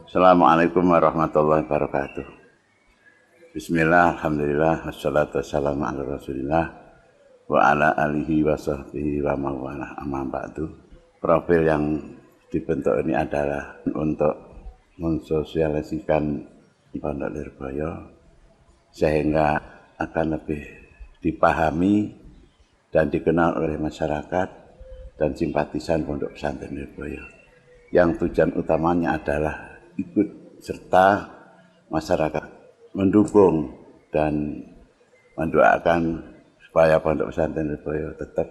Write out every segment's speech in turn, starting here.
Assalamualaikum warahmatullahi wabarakatuh. Bismillah, alhamdulillah, wassalatu wassalamu ala rasulillah wa ala alihi wa sahbihi wa mawala amma ba'du. Profil yang dibentuk ini adalah untuk mensosialisasikan Pondok Lirboyo sehingga akan lebih dipahami dan dikenal oleh masyarakat dan simpatisan Pondok Pesantren Lirboyo. Yang tujuan utamanya adalah ikut serta masyarakat mendukung dan mendoakan supaya Pondok Pesantren Lirboyo tetap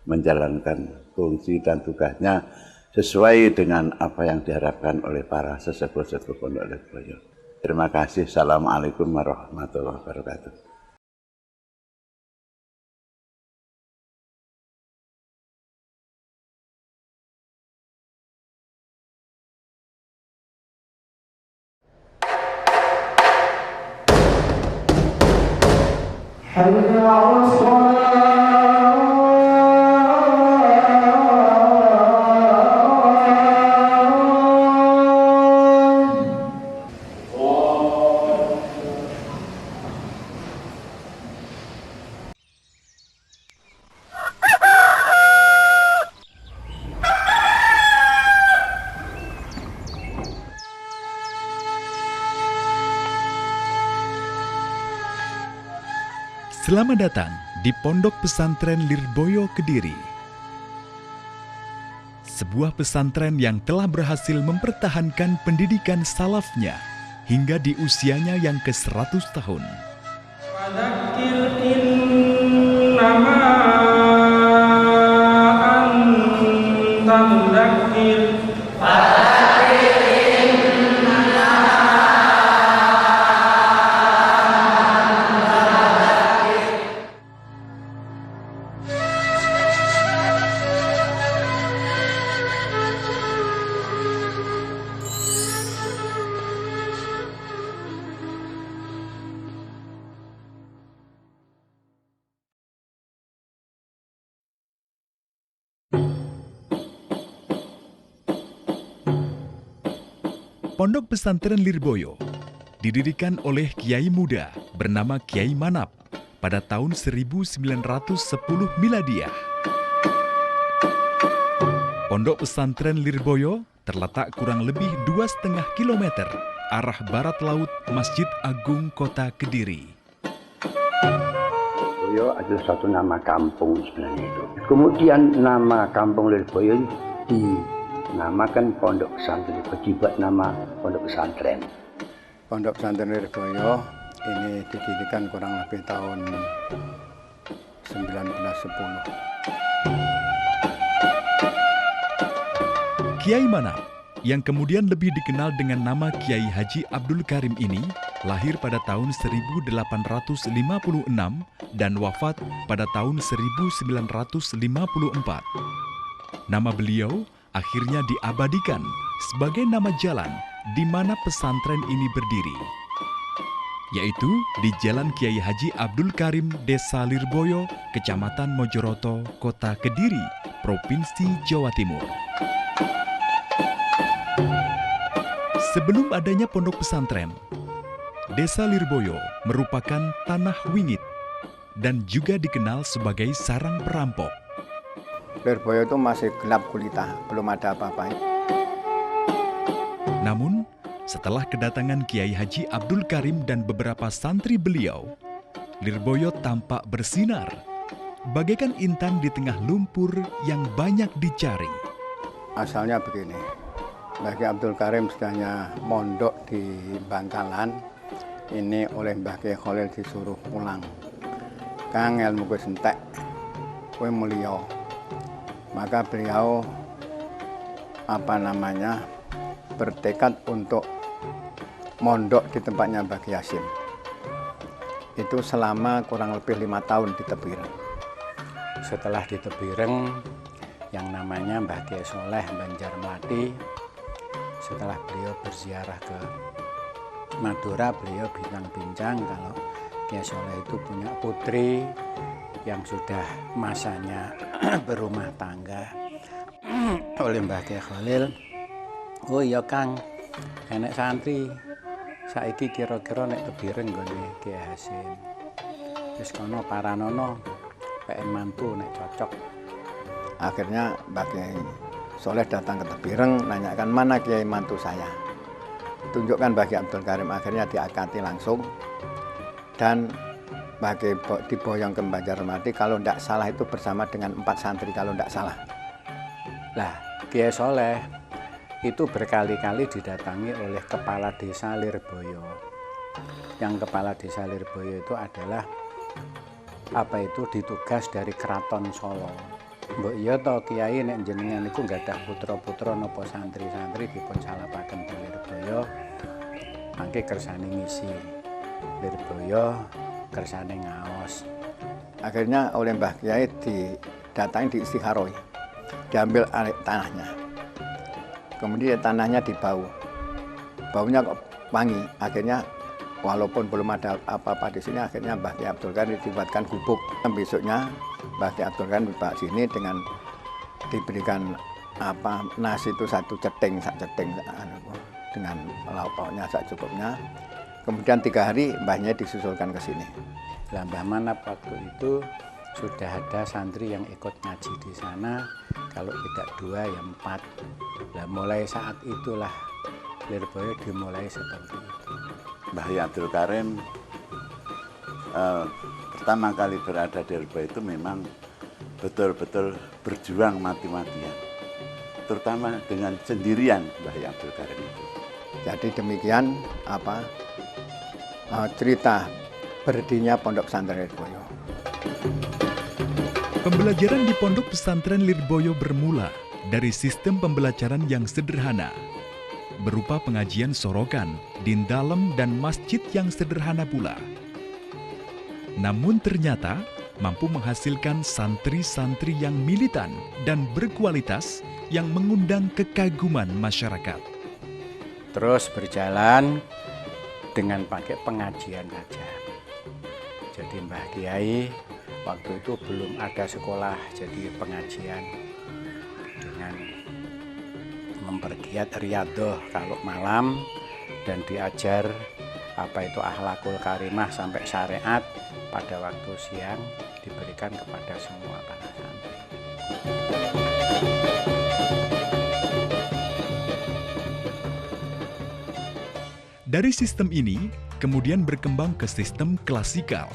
menjalankan fungsi dan tugasnya sesuai dengan apa yang diharapkan oleh para sesepuh-sesepuh Pondok Lirboyo. Terima kasih. Assalamualaikum warahmatullahi wabarakatuh. حي على الصلاة Selamat datang di Pondok Pesantren Lirboyo Kediri. Sebuah pesantren yang telah berhasil mempertahankan pendidikan salafnya hingga di usianya yang ke-100 tahun. Pondok Pesantren Lirboyo didirikan oleh Kiai muda bernama Kiai Manap pada tahun 1910 Miladiah. Pondok Pesantren Lirboyo terletak kurang lebih 2,5 km arah barat laut Masjid Agung Kota Kediri. Lirboyo adalah satu nama kampung sebenarnya itu. Kemudian nama kampung Lirboyo dinamakan Pondok Pesantren, dibuat nama Pondok Pesantren. Pondok Pesantren Lirboyo ini didirikan kurang lebih tahun 1910. Kiai Manap, yang kemudian lebih dikenal dengan nama Kiai Haji Abdul Karim ini, lahir pada tahun 1856 dan wafat pada tahun 1954. Nama beliau akhirnya diabadikan sebagai nama jalan di mana pesantren ini berdiri, yaitu di Jalan Kiai Haji Abdul Karim, Desa Lirboyo, Kecamatan Mojoroto, Kota Kediri, Provinsi Jawa Timur. Sebelum adanya pondok pesantren, Desa Lirboyo merupakan tanah wingit dan juga dikenal sebagai sarang perampok. Lirboyo itu masih gelap gulita, belum ada apa-apa. Namun, setelah kedatangan Kiai Haji Abdul Karim dan beberapa santri beliau, Lirboyo tampak bersinar, bagaikan intan di tengah lumpur yang banyak dicari. Asalnya begini, Mbah Kiai Abdul Karim sedangnya mondok di Bangkalan, ini oleh Mbah Kiai Khalil disuruh pulang. Kang ilmu gue sentek, gue mulia. Maka beliau bertekad untuk mondok di tempatnya Mbah Kiai Hasyim. Itu selama kurang lebih 5 tahun di Tebireng. Setelah di Tebireng, yang namanya Mbah Kiai Soleh Banjarmati, setelah beliau berziarah ke Madura, beliau bincang-bincang kalau Kiai Soleh itu punya putri yang sudah masanya berumah tangga oleh Mbah Kiai Khalil. Oh iya Kang, enek santri saiki kira-kira nek Tebireng nggone Kiai Hasim. Wis kono paranono pengen mantu nek cocok. Akhirnya Mbah Kiai Soleh datang ke Tebireng, nanyakan mana Kiai mantu saya. Tunjukkan Mbah Kiai Abdul Karim, akhirnya diakati langsung. Dan Mbah Kiai diboyong ke Banjarmati, kalau tidak salah itu bersama dengan 4 santri kalau tidak salah. Lah, Kiai Soleh itu berkali-kali didatangi oleh Kepala Desa Lirboyo. Yang Kepala Desa Lirboyo itu adalah ditugas dari Keraton Solo. Mbok iya to Kiai nek jenengan niku nggadah putra-putra napa santri-santri dipun salapaken ke Lirboyo, mangke kersane ngisi. Lirboyo kersane ngaos. Akhirnya oleh Mbah Kiai didatangi di Istikharoi, diambil alih tanahnya. Kemudian tanahnya dibau, baunya kok wangi. Akhirnya walaupun belum ada apa-apa di sini, akhirnya Mbah Kiai Abdul Karim dibuatkan gubuk. Besoknya Mbah Kiai Abdul Karim dibawa sini dengan diberikan nasi itu sak ceting dengan lauk pauknya sak cukupnya. Kemudian 3 hari mbahnya disusulkan ke sini. Lah Mbah Manap waktu itu sudah ada santri yang ikut ngaji di sana, kalau tidak 2 ya 4. Lah mulai saat itulah Lirboyo dimulai seperti itu. Mbah Abdul Karim pertama kali berada di Lirboyo itu memang betul-betul berjuang mati-matian, terutama dengan sendirian Mbah Abdul Karim itu. Jadi demikian cerita berdirinya Pondok Pesantren Lirboyo. Pembelajaran di Pondok Pesantren Lirboyo bermula dari sistem pembelajaran yang sederhana, berupa pengajian sorokan, dindalem, dan masjid yang sederhana pula. Namun ternyata mampu menghasilkan santri-santri yang militan dan berkualitas yang mengundang kekaguman masyarakat. Terus berjalan dengan pakai pengajian saja. Jadi Mbah Kiai waktu itu belum ada sekolah, jadi pengajian dengan mempergiat riyadhah kalau malam dan diajar akhlakul karimah sampai syariat pada waktu siang diberikan kepada semua para santri. Dari sistem ini kemudian berkembang ke sistem klasikal,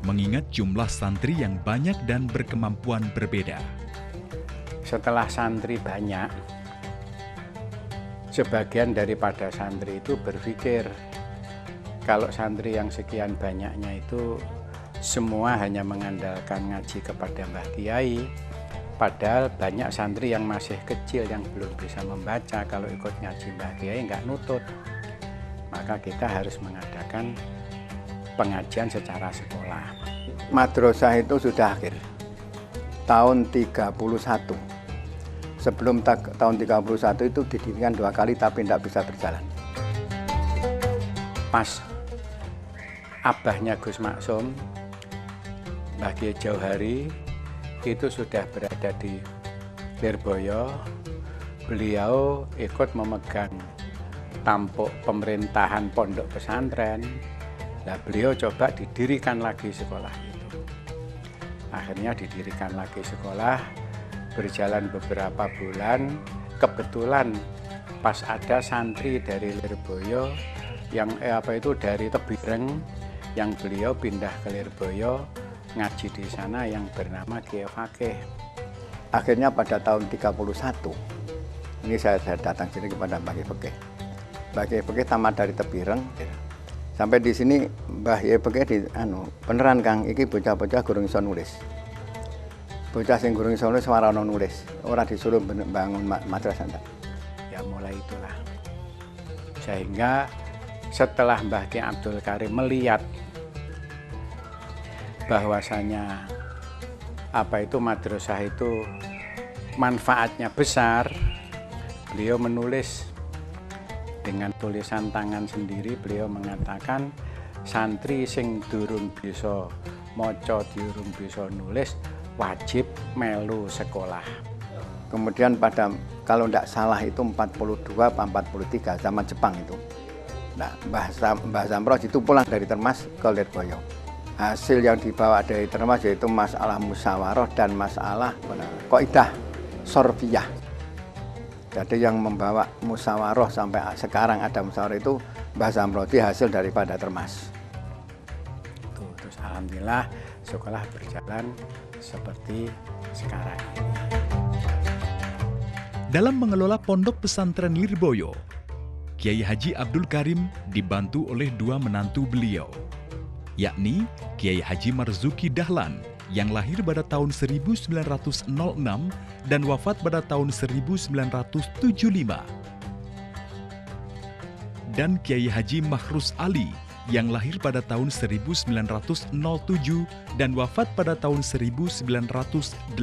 mengingat jumlah santri yang banyak dan berkemampuan berbeda. Setelah santri banyak, sebagian daripada santri itu berpikir kalau santri yang sekian banyaknya itu semua hanya mengandalkan ngaji kepada Mbah Kiai, padahal banyak santri yang masih kecil yang belum bisa membaca, kalau ikut ngaji Mbah Kiai nggak nutut. Maka kita harus mengadakan pengajian secara sekolah. Madrasah itu sudah akhir tahun 31. Sebelum tahun 31 itu didirikan 2 kali tapi tidak bisa berjalan. Pas abahnya Gus Maksum, Mbah Kiai Jauhari, itu sudah berada di Lirboyo. Beliau ikut memegang tampuk pemerintahan pondok pesantren. Nah, beliau coba didirikan lagi sekolah itu. Akhirnya didirikan lagi sekolah, berjalan beberapa bulan, kebetulan pas ada santri dari Lirboyo yang dari Tebireng, yang beliau pindah ke Lirboyo ngaji di sana yang bernama Kiai Fakih. Akhirnya pada tahun 31 ini saya datang sini kepada Mbah Kiai Fakih. Mbah Kiai Fakih tamat dari Tebireng. Sampai di sini Mbah Kiai Fakih beneran Kang, iki bocah-bocah gurung iso nulis. Bocah sing gurung iso nulis ora ono nulis, ora disuruh bangun madrasah. Ya mulai itulah. Sehingga setelah Mbah Kiai Abdul Karim melihat bahwasanya madrasah itu manfaatnya besar, beliau menulis dengan tulisan tangan sendiri. Beliau mengatakan santri sing durung bisa maca, durung bisa nulis, wajib melu sekolah. Kemudian pada kalau tidak salah itu 42 apa 43 zaman Jepang itu. Nah, Mbah Zamros itu pulang dari Termas ke Lirboyo. Hasil yang dibawa dari Termas yaitu masalah musyawarah dan masalah kaidah sorfiyah. Jadi yang membawa musyawarah sampai sekarang ada musyawarah itu Mbah Zamros, hasil daripada Termas. Terus alhamdulillah sekolah berjalan seperti sekarang. Dalam mengelola pondok pesantren Lirboyo, Kiai Haji Abdul Karim dibantu oleh dua menantu beliau, yakni Kiai Haji Marzuki Dahlan yang lahir pada tahun 1906 dan wafat pada tahun 1975, dan Kiai Haji Mahrus Ali yang lahir pada tahun 1907 dan wafat pada tahun 1985.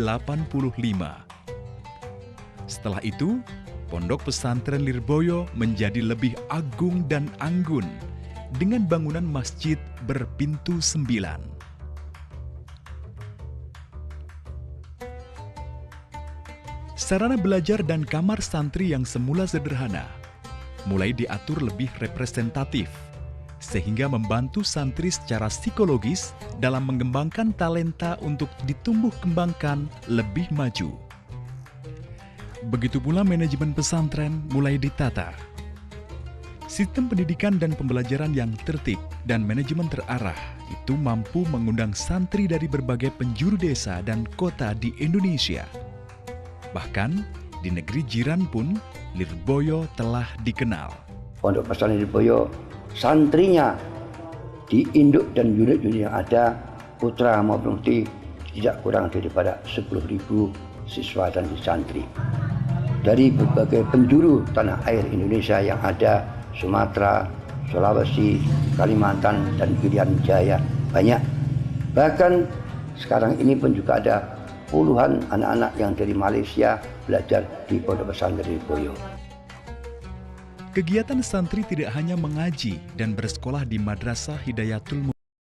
Setelah itu, Pondok Pesantren Lirboyo menjadi lebih agung dan anggun dengan bangunan masjid berpintu 9. Sarana belajar dan kamar santri yang semula sederhana mulai diatur lebih representatif, sehingga membantu santri secara psikologis dalam mengembangkan talenta untuk ditumbuh kembangkan lebih maju. Begitu pula manajemen pesantren mulai ditata. Sistem pendidikan dan pembelajaran yang tertib dan manajemen terarah itu mampu mengundang santri dari berbagai penjuru desa dan kota di Indonesia. Bahkan di negeri jiran pun Lirboyo telah dikenal. Pondok Pesantren Lirboyo, santrinya di induk dan unit-unit yang ada, putra maupun putri, tidak kurang daripada 10.000 siswa dan santri. Dari berbagai penjuru tanah air Indonesia yang ada, Sumatera, Sulawesi, Kalimantan, dan Irian Jaya, banyak. Bahkan sekarang ini pun juga ada puluhan anak-anak yang dari Malaysia belajar di Pondok Pesantren Lirboyo. Kegiatan santri tidak hanya mengaji dan bersekolah di Madrasah Hidayatul